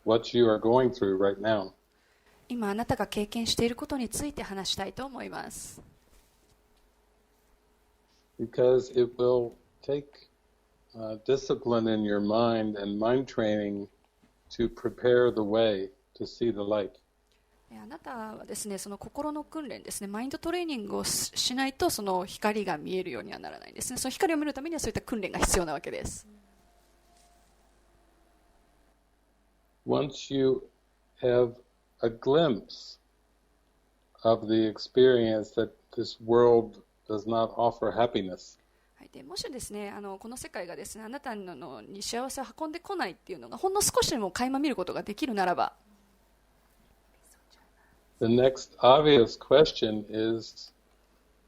what you are going through right now. 今あなたが経験していることについて話したいと思います。Because it will take discipline in your mind and mind training to prepare the way to see the light. あなたはですね、その心の訓練ですね、マインドトレーニングをしないとその光が見えるようにはならないんですね。その光を見るためにはそういった訓練が必要なわけです。Once you have a glimpse of the experience that this world does not offer happiness, でもしですね、この世界がですね、あなたのに幸せを運んでこないっていうのがほんの少しでも垣間見ることができるならば、the next obvious question is,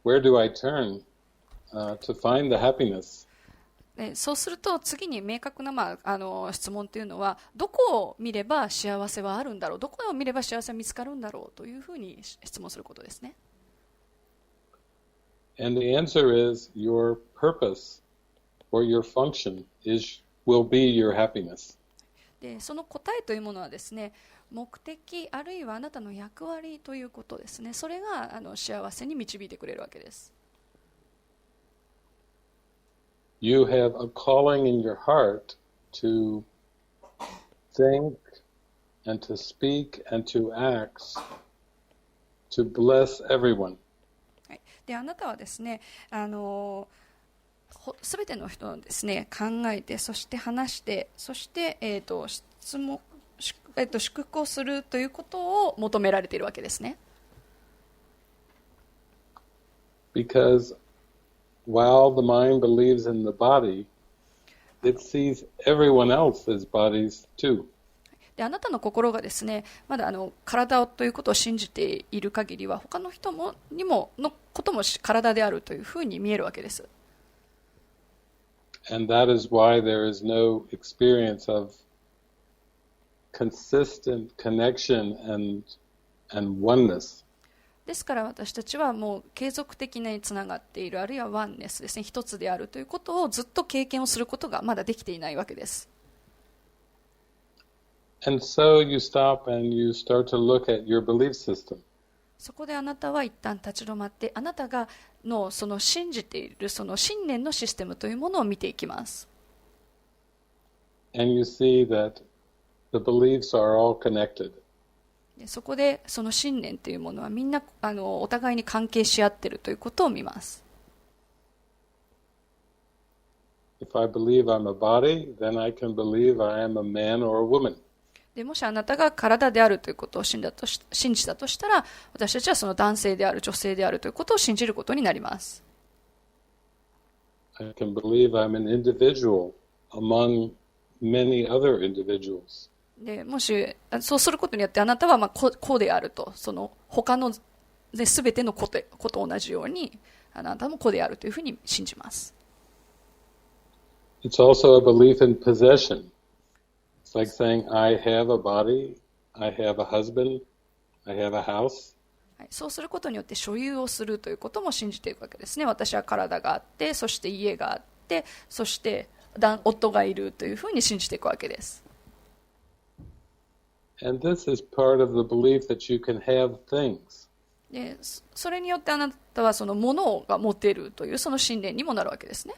where do I turn to find the happiness? そうすると次に明確な、質問というのは、どこを見れば幸せはあるんだろう、どこを見れば幸せは見つかるんだろうというふうに質問することですね。And the answer is your purpose or your function will be your happiness. でその答えというものはですね、目的あるいはあなたの役割ということですね。それが幸せに導いてくれるわけです。You have a calling in your heart to think and to speak and to act to bless everyone.であなたはですね、すべての人のですね、考えて、そして話して、そして、質問、祝福をするということを求められているわけですね。Because while the mind believes in the body, it sees everyone else as bodies too.であなたの心がですね、まだ体ということを信じている限りは、他の人のことも体であるというふうに見えるわけです。And that is why there is no experience of consistent connection and oneness. ですから私たちはもう継続的につながっている、あるいはワンネスですね、一つであるということをずっと経験をすることがまだできていないわけです。And so you stop and you start to look at your belief system. そこであなたは一旦立ち止まって、あなたがその信じているその信念のシステムというものを見ていきます。And you see that the beliefs are all connected. そこでその信念というものはみんなお互いに関係し合っているということを見ます。If I believe I'm a body, then I can believe I am a man or a woman.でもしあなたが体であるということを信じたとしたら、私たちはその男性である、女性であるということを信じることになります。I can believe I'm an individual among many other individuals. でもしそうすることによってあなたは個であると、その他のすべての個と同じようにあなたも個であるというふうに信じます。It's also a belief in possession.It's like saying, I have a body, I have a husband, I have a house. そうすることによって所有をするということも信じていくわけですね。私は体があって、そして家があって、そして夫がいるというふうに信じていくわけです。And this is part of the belief that you can have things. でそれによってあなたはそのものが持てるというその信念にもなるわけですね。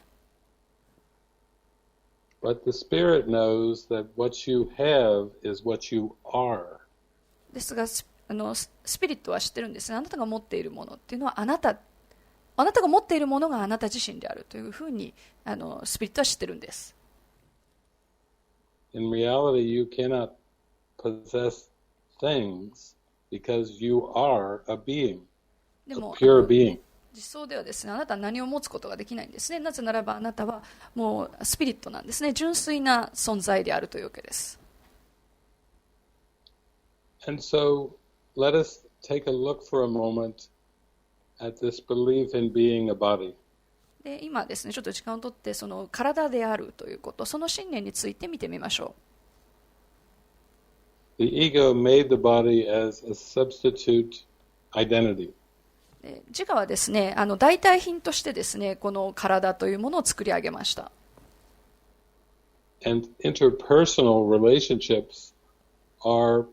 But the Spirit knows that what you have is what you are. ですがスピリットは知ってるんですね。あなたが持っているものっていうのはあなたが持っているものがあなた自身であるというふうにスピリットは知ってるんです。In reality, you cannot possess things because you are a being, で a も pure being.実相ではですね、あなたは何を持つことができないんですね。なぜならばあなたはもうスピリットなんですね。純粋な存在であるというわけです。And so, let us take a look for a moment at this belief in being a body. で今ですね、ちょっと時間をとってその体であるということ、その信念について見てみましょう。The ego made the body as a substitute identity.自我はですね、代替品としてですね、この体というものを作り上げました。And interpersonal relationships are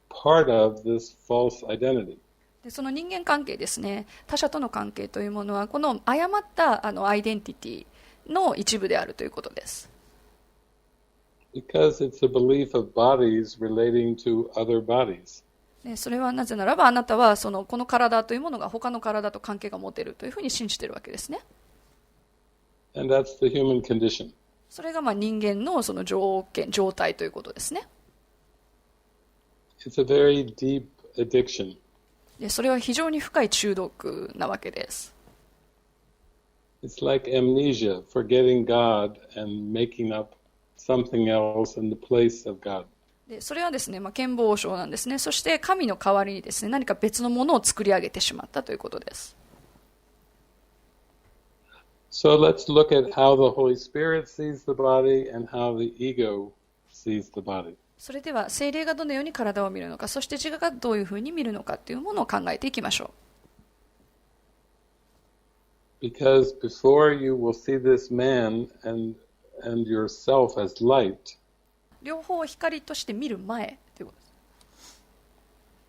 part of this false identity. でその人間関係ですね、他者との関係というものはこの誤ったアイデンティティの一部であるということです。Because it's a belief of bodies relating to other bodies. それはなぜならばあなたはこの体というものが他の体と関係が持てるというふうに信じているわけですね。And that's the human condition. それが人間のその状態ということですね。It's a very deep addiction. でそれは非常に深い中毒なわけです。It's like amnesia, forgetting God and making up something else in the place of God. でそれはですね、健忘症なんですね。そして神の代わりにですね、何か別のものを作り上げてしまったということです。So let's look at how the Holy Spirit sees the body and how the ego sees the body. それでは聖霊がどのように体を見るのか、そして自我がどういうふうに見るのかというものを考えていきましょう。Because before you will see this man and yourself as light, 両方を光として見る前ということです。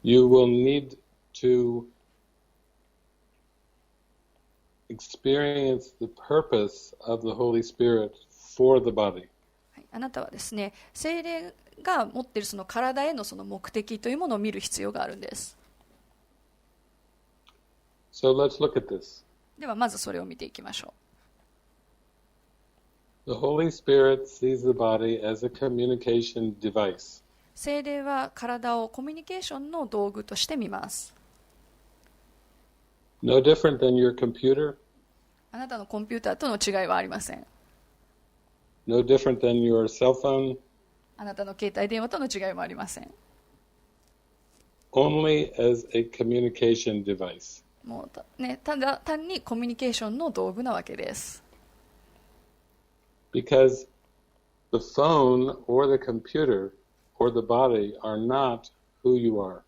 You will need to experience the purpose of the Holy Spirit for the body. あなたはですね、聖霊が持っているその体へのその目的というものを見る必要があるんです。So let's look at this. ではまずそれを見ていきましょう。The Holy Spirit sees the body as a communication device. 聖霊は体をコミュニケーションの道具として見ます。No different than your computer. あなたのコンピューターとの違いはありません。No different than your cell phone. あなたの携帯電話との違いもありません。Only as a communication device. もうね、ただ単にコミュニケーションの道具なわけです。Because the phone or the computer or the body are not who you are.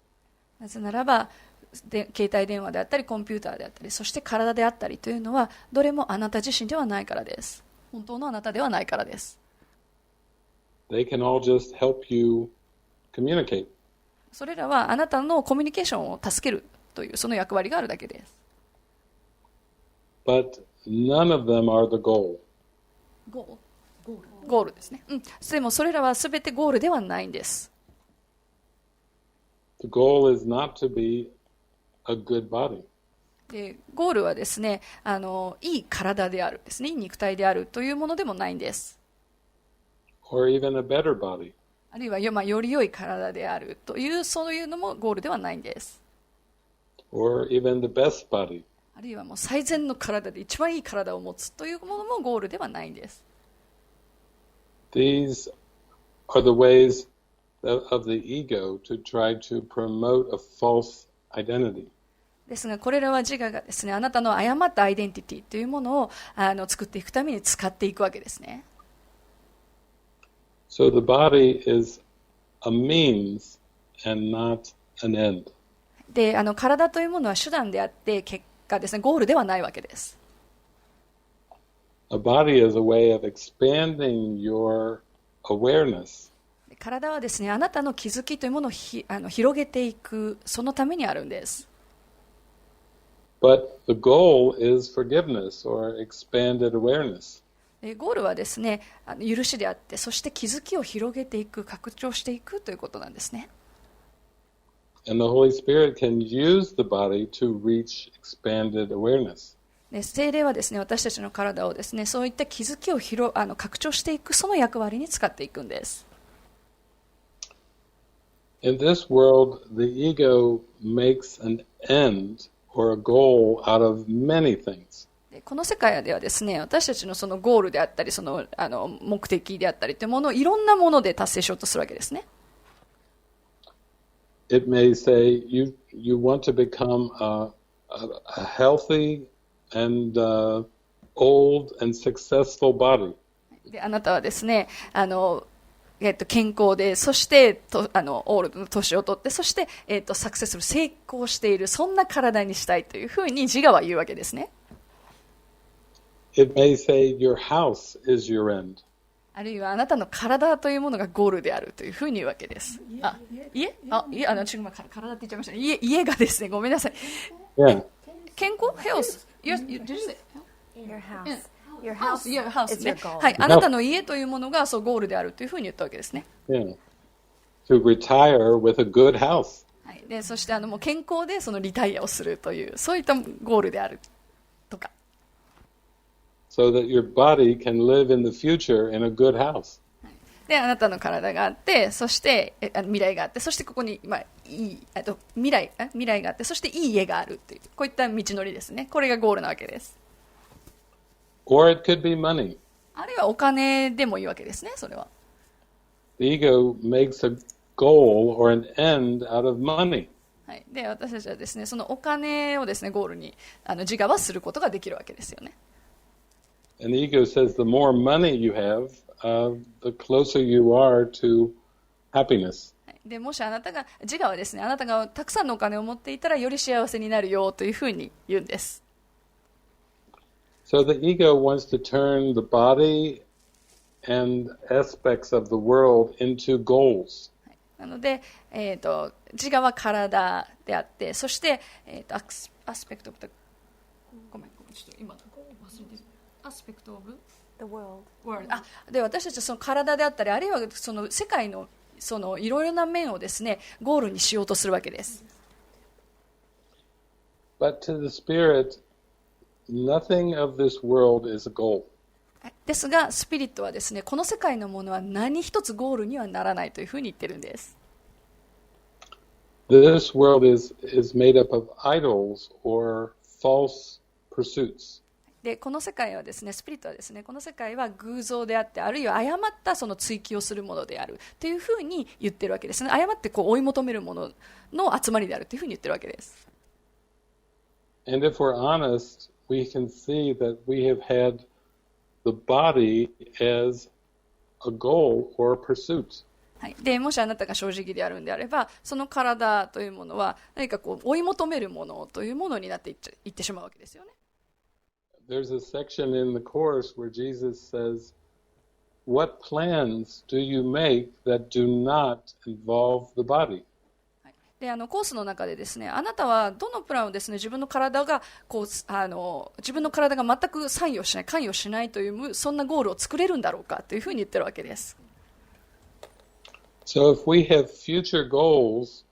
なぜならば、携帯電話であったりコンピューターであったり、そして体であったりというのはどれもあなた自身ではないからです。本当のあなたではないからです。They can all just help you communicate. それらはあなたのコミュニケーションを助けるというその役割があるだけです。But none of them are the goal. ゴールですね。でもそれらはすべてゴールではないんです。The goal is not to be a good body. でゴールはですね、いい体であるですね、いい肉体であるというものでもないんです。Or even a better body. あるいはより良い体であるというそういうのもゴールではないんです。Or even the best body. あるいはもう最善の体で一番いい体を持つというものもゴールではないんです。These are the ways of the ego to try to promote a false identity. ですがこれらは自我がですね、あなたの誤ったアイデンティティというものを作っていくために使っていくわけですね。So the body is a means and not an end. で、体というものは手段であって結果ですね、ゴールではないわけです。A body is a way of expanding your awareness. 体はですね、あなたの気づきというものを広げていく、そのためにあるんです。But the goal is forgiveness or expanded awareness. ゴールはですね、許しであって、そして気づきを広げていく、拡張していくということなんですね。And the Holy Spirit can use the body to reach expanded awareness. 聖霊はですね、私たちの体をですね、そういった気づきを拡張していく、その役割に使っていくんです。In this world, the ego makes an end or a goal out of many things. この世界ではですね、私たちのそのゴールであったり、その目的であったりというものをいろんなもので達成しようとするわけですね。It may say you want to become a healthy and old and successful body. であなたはですね、健康で、そしてオールドの年を取って、そして、サクセスする、成功している、そんな体にしたいというふうに自我は言うわけですね。It may say your house is your end. あるいはあなたの体というものがゴールであるというふうに言うわけです。家違う、体って言っちゃいましたね。家がですね、ごめんなさい。Yeah. 健康 health did you say Your house. Your house ね。はい、あなたの家というものがそうゴールであるというふうに言ったわけですね。Yeah. To retire with a good house. はい、でそしてもう健康でそのリタイアをするというそういったゴールであるとか。So that your body can live in the future in a good house. であなたの体があって、そして未来があって、そしてここに、いい未来があって、そしていい家があるというこういった道のりですね。これがゴールなわけです。Or it could be money. あるいはお金でもいいわけですね。それは。The ego makes a goal or an end out of money. はい、で私たちはですね、そのお金をですねゴールに自我はすることができるわけですよね。And the ego says the more money you have, the closer you are to happiness. でもしあなたが自我はですね、あなたがたくさんのお金を持っていたらより幸せになるよというふうに言うんです。So the ego wants to turn the body and aspects of the world into goals. なので、自我は体であって、そして、アスペクトオブごめんちょっと今忘れてる。アスペクトオブ The world. で私たちはその体であったり、あるいはその世界のそのいろいろな面をですねゴールにしようとするわけです。But to the spirit, nothing of this world is a goal. ですがスピリットはですね、この世界のものは何一つゴールにはならないというふうに言ってるんです。This world is made up of idols or false pursuits. でこの世界はですね、スピリットはですね、この世界は偶像であって、あるいは誤ったその追求をするものであるというふうに言ってるわけですね。誤ってこう追い求めるものの集まりであるというふうに言ってるわけです。And if we're honest, we can see that we have had the body as a goal or a pursuit. はい、でもしあなたが正直であるんであれば、その体というものは何かこう追い求めるものというものになっていってしまうわけですよね。There's a section in the course where Jesus says, "What plans do you make that do not involve the body?" でコースの中でですね、あなたはどのプランをですね、自分の体がこう自分の体が全く関与しないというそんなゴールを作れるんだろうかというふうに言ってるわけです。So if we have future goals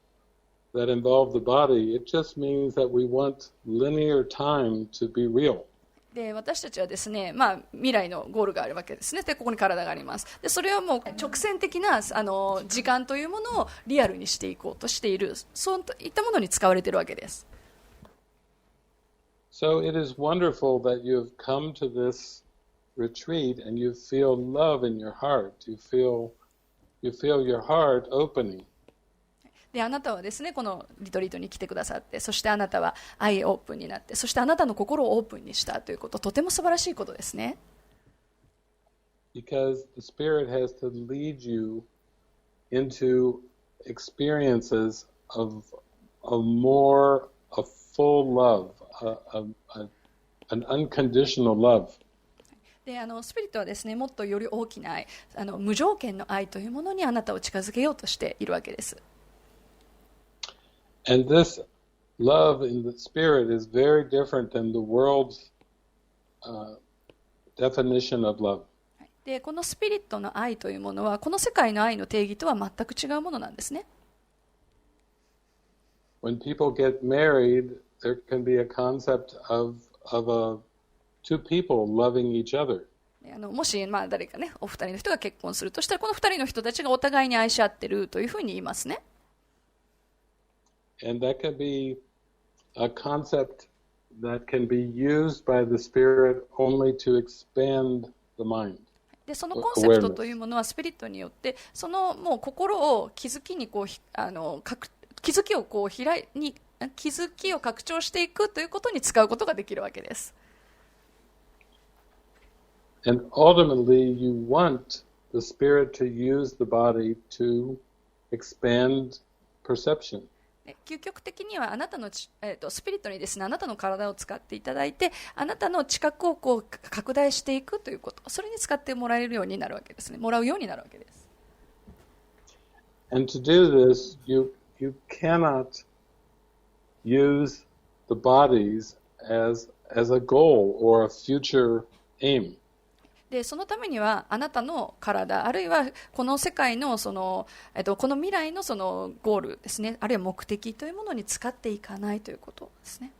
that involve the body, it just means that we want linear time to be real. で私たちはですね、未来のゴールがあるわけですね。でここに体があります。でそれはもう直線的な時間というものをリアルにしていこうとしている、そういったものに使われているわけです。So it is wonderful that you have come to this retreat and you feel love in your heart. You feel your heart opening. であなたはですね、このリトリートに来てくださって、そしてあなたは愛オープンになって、そしてあなたの心をオープンにしたということ、とても素晴らしいことですね。Because the Spirit has to lead you into experiences of a full love, an unconditional love. でスピリットはですね、もっとより大きな愛、無条件の愛というものにあなたを近づけようとしているわけです。And this love in the Spirit is very different than the world's definition of love. でこのスピリットの愛というものはこの世界の愛の定義とは全く違うものなんですね。When people get married, there can be a concept of two people loving each other. もし誰かね、お二人の人が結婚するとしたら、この二人の人たちがお互いに愛し合ってるというふうに言いますね。And that can be a concept that can be used by the Spirit only to expand the mind. でそのコンセプトというものはスピリットによってそのもう心を気づきにこう気づきをこう気づきを拡張していくということに使うことができるわけです。And ultimately, you want the Spirit to use the body to expand perception. 究極的にはあなたのスピリットにですね、あなたの体を使っていただいて、あなたの知覚をこう拡大していくということ、それに使ってもらえるようになるわけですね。もらうようになるわけです。And to do this, you cannot use the bodies as a goal or a future aim. でそのためにはあなたの体、あるいはこの世界のこの未来のそのゴールですね、あるいは目的というものに使っていかないということですね。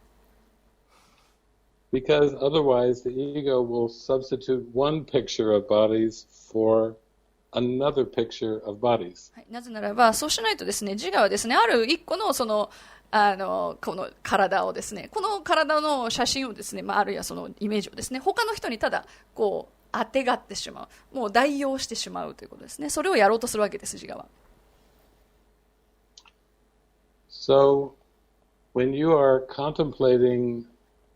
Because otherwise the ego will substitute one picture of bodies for another picture of bodies. なぜならば、そうしないとですね、自我はですね、ある一個のこの体をですね、この体の写真をですね、あるいはそのイメージをですね、他の人にただこう当てがってしまう、もう代用してしまうということですね。それをやろうとするわけです、自我は。So, when you are contemplating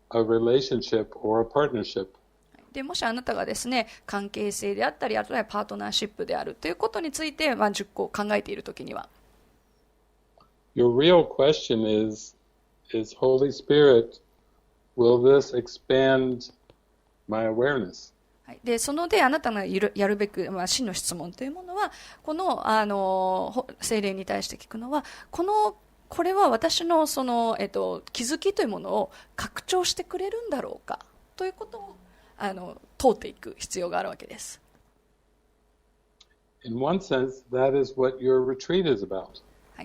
a relationship or a partnership, でもしあなたがですね、関係性であったり、あるいはパートナーシップであるということについて、10個考えているときには、your real question is Holy Spirit, will this expand my awareness? でそのであなたがやるべく、真の質問というものは、この聖霊に対して聞くのは、これは私のその、気づきというものを拡張してくれるんだろうかということを問うていく必要があるわけです。In one sense, that is what your retreat is about.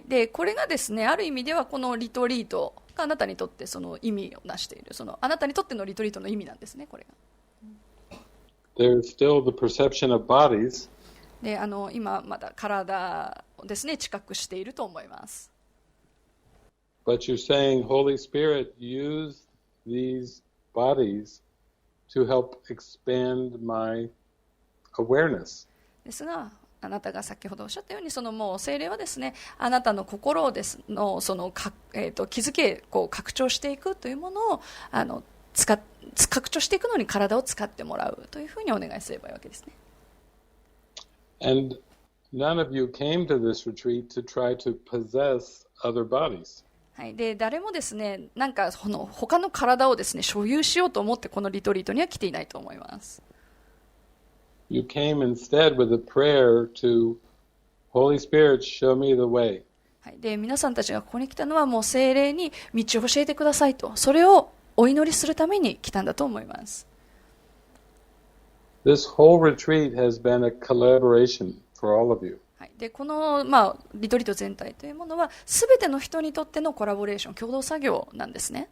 でこれがですね、ある意味ではこのリトリートがあなたにとってその意味をなしている、あなたにとってのリトリートの意味なんですね、これが。There's still the perception of bodies. で今まだ体をですね、知覚していると思います。But you're saying, Holy Spirit, use these bodies to help expand my awareness. ですが、あなたが先ほどおっしゃったように、もう聖霊はですね、あなたの心をですの気づけこう拡張していくというものを拡張していくのに体を使ってもらうというふうにお願いすればいいわけですね。And none of you came to this retreat to try to possess other bodies. で誰もですね、なんか他の体をですね、所有しようと思ってこのリトリートには来ていないと思います。You came instead with a prayer to Holy Spirit, show me the way. で皆さんたちがここに来たのは、もう聖霊に道を教えてくださいと、それをお祈りするために来たんだと思います。This whole retreat has been a collaboration for all of you. でこの、リトリート全体というものは、すべての人にとってのコラボレーション、共同作業なんですね。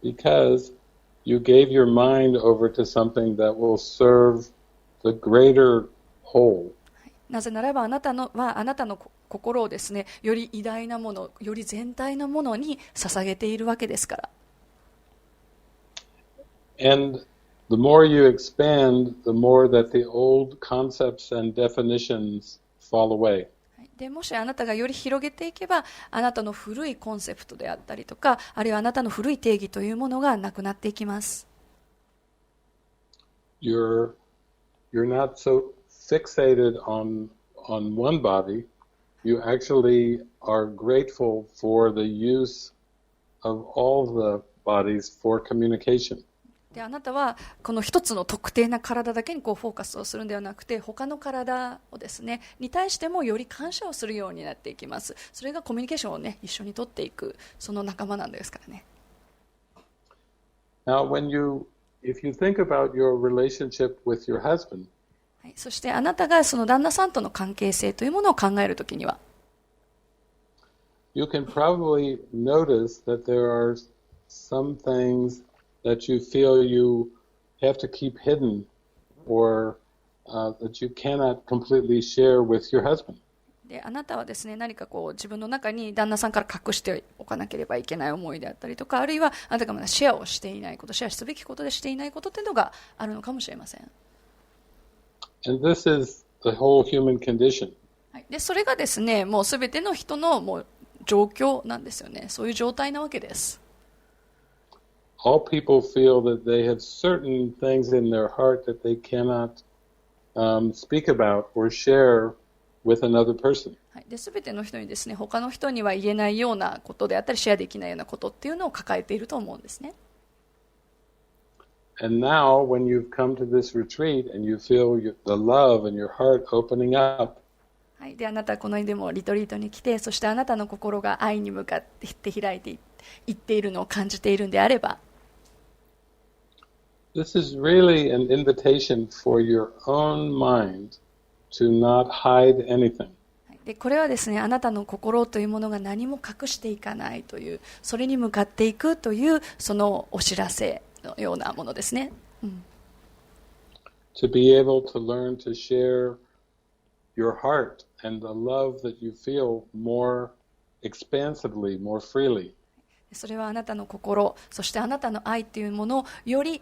Because you gave your mind over to something that will serve the greater whole. なぜならばあなたの心をですね、より偉大なもの、より全体のものに捧げているわけですから。And the more you expand, the more that the old concepts and definitions fall away. でもしあなたがより広げていけば、あなたの古いコンセプトであったりとか、あるいはあなたの古い定義というものがなくなっていきます。You're not so fixated on one body. You actually are grateful for the use of all the bodies for communication. であなたはこの一つの特定な体だけにフォーカスをするのではなくて、他の体をですねに対してもより感謝をするようになっていきます。それがコミュニケーションをね、一緒に取っていく、その仲間なんですからね。Now, if you think about your relationship with your husband, そしてあなたがその旦那さんとの関係性というものを考えるときには、you can probably notice that there are some things that you feel you have to keep hidden or that you cannot completely share with your husband. であなたはですね、何か自分の中に旦那さんから隠しておかなければいけない思いであったりとか、あるいはあなたがまだシェアをしていないこと、シェアすべきことでしていないことというのがあるのかもしれません。And this is the whole human condition. でそれがですね、もうすべての人のもう状況なんですよね。そういう状態なわけです。All people feel that they have certain things in their heart that they cannot speak about or share with another person. はい、で全ての人にですね、他の人には言えないようなことであったりシェアできないようなことっていうのを抱えていると思うんですね。And now, when you've come to this retreat and you feel the love in your heart opening up, はい、であなたはこのでもリトリートに来て、そしてあなたの心が愛に向かって開いていっているのを感じているんであれば、this is really an invitation for your own mind to not hide anything. でこれはですね、あなたの心というものが何も隠していかないという、それに向かっていくというそのお知らせのようなものですね。To be able to learn to share your heart and the love that you feel more expansively, more freely. それはあなたの心、そしてあなたの愛というものをより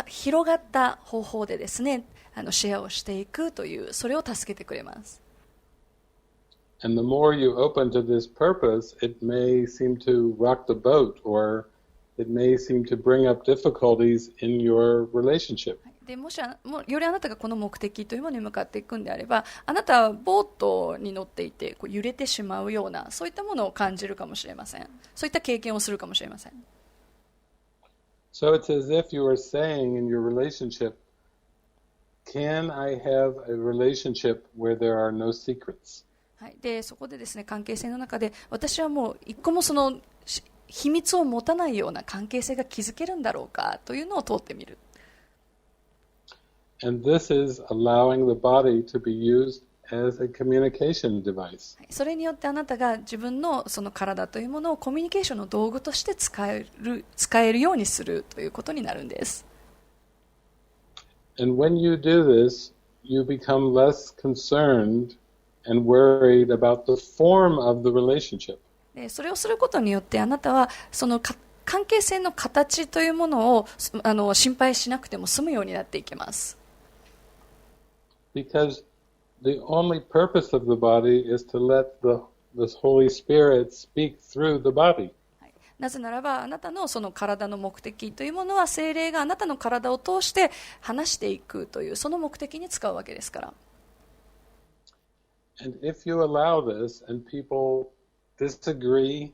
広がった方法でですね、シェアをしていくという、それを助けてくれます。And the more you open to this purpose, it may seem to rock the boat, or it may seem to bring up difficulties in your relationship. でもしよりあなたがこの目的というものに向かっていくんであれば、あなたはボートに乗っていてこう揺れてしまうような、そういったものを感じるかもしれません。そういった経験をするかもしれません。So it's as if you are saying in your relationship, can I have a relationship where there are no secrets? はい、でそこでですね、関係性の中で私はもう一個もその秘密を持たないような関係性が築けるんだろうかというのを問ってみる。And this is allowing the body to be used as a communication device. それによってあなたが自分のその体というものをコミュニケーションの道具として使えるようにするということになるんです。And when you do this, you become less concerned and worried about the form of the relationship. それをすることによってあなたはその関係性の形というものを心配しなくても済むようになっていきます。Because the only purpose of the body is to let this Holy Spirit speak through the body. なぜならばあなたのその体の目的というものは聖霊があなたの体を通して話していくというその目的に使うわけですから。And if you allow this and people disagree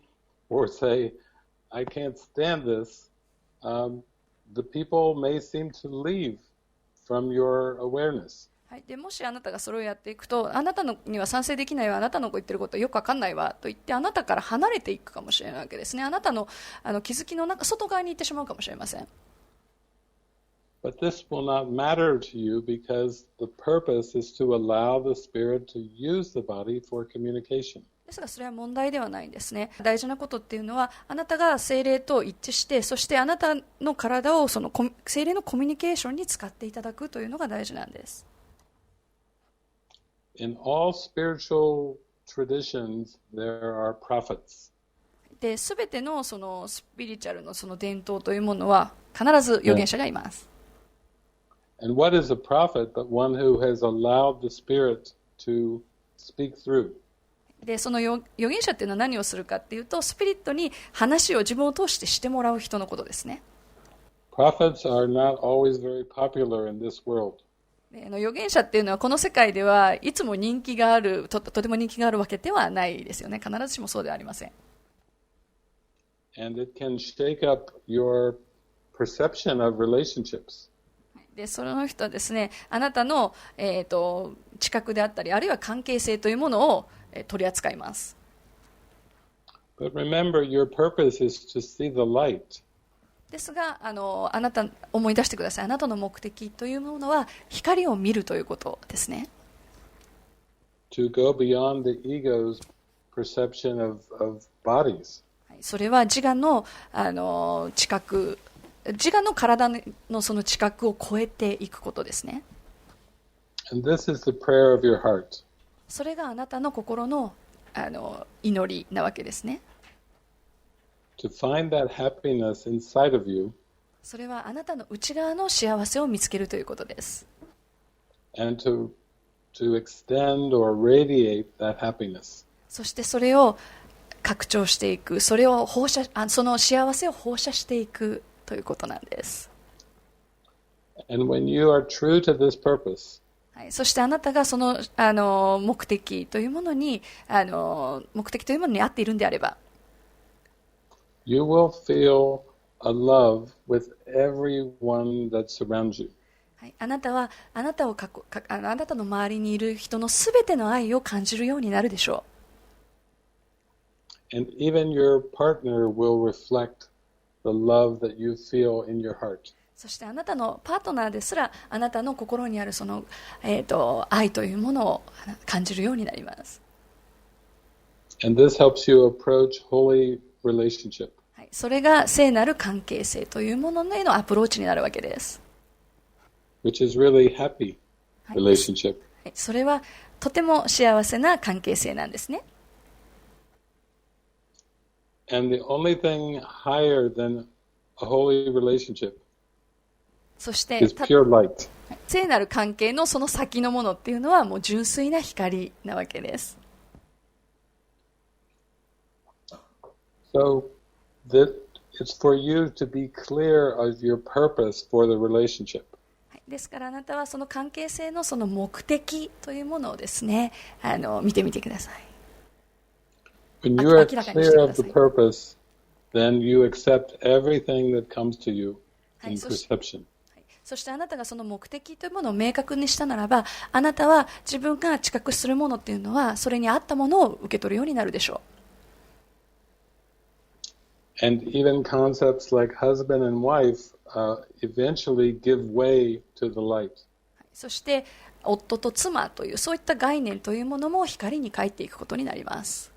or say, I can't stand this, the people may seem to leave from your awareness. はい、でもしあなたがそれをやっていくと、あなたのには賛成できないわ、あなたの言ってることよくわかんないわと言ってあなたから離れていくかもしれないわけですね。あなたの気づきの外側に行ってしまうかもしれません。But this will not matter to you because the purpose is to allow the Spirit to use the body for communication. ですがそれは問題ではないんですね。大事なことっていうのはあなたが聖霊と一致して、そしてあなたの体をその聖霊のコミュニケーションに使っていただくというのが大事なんです。In all spiritual traditions, there are prophets. で、すべてのそのスピリチュアルのその伝統というものは必ず預言者がいます。And what is a prophet but one who has allowed the Spirit to speak through? で、その預言者っていうのは何をするかっていうと、スピリットに話を自分を通してしてもらう人のことですね。Prophets are not always very popular in this world. 預言者っていうのはこの世界ではいつも人気がある とても人気があるわけではないですよね。必ずしもそうではありません。And it can shake up your perception of relationships. でその人はですね、あなたの、知覚であったり、あるいは関係性というものを、取り扱います。But remember, your purpose is to see the light. ですがあなた思い出してください。あなたの目的というものは光を見るということですね。To go beyond the ego's perception of bodies. それは自我の知覚、自我の体のその知覚を超えていくことですね。And this is the prayer of your heart. それがあなたの心の祈りなわけですね。To find that happiness inside of you. それはあなたの内側の幸せを見つけるということです。And to extend or radiate that happiness. そしてそれを拡張していく、それをその幸せを放射していくということなんです。And when you are true to this purpose, はい、そしてあなたがその、目的というものに合っているんであれば、you will feel a love with everyone that surrounds you. はい、あなたはあなたの周りにいる人のすべての愛を感じるようになるでしょAnd even your partner will reflect the love that you feel in your heart. う。そしてあなたのパートナーですらあなたの心にあるその、愛というものを感じるようになります。And this helps you approach holy relationship. はい、それが聖なる関係性というものへのアプローチになるわけです。Which is really happy relationship. はい、それはとても幸せな関係性なんですね。And the only thing higher than a holy relationship そして is pure light. 聖なる関係のその先のものっていうのはもう純粋な光なわけです。So that it's for you to be clear of your purpose for the relationship. ですからあなたはその関係性のその目的というものをですね、見てみてください。When you are clear of the purpose, then you accept everything that comes to you in perception. そしてあなたがその目的というものを明確にしたならば、あなたは自分が知覚するものっていうのはそれに合ったものを受け取るようになるでしょう。And even concepts like husband and wife eventually give way to the light. そして夫と妻というそういった概念というものも光に帰っていくことになります。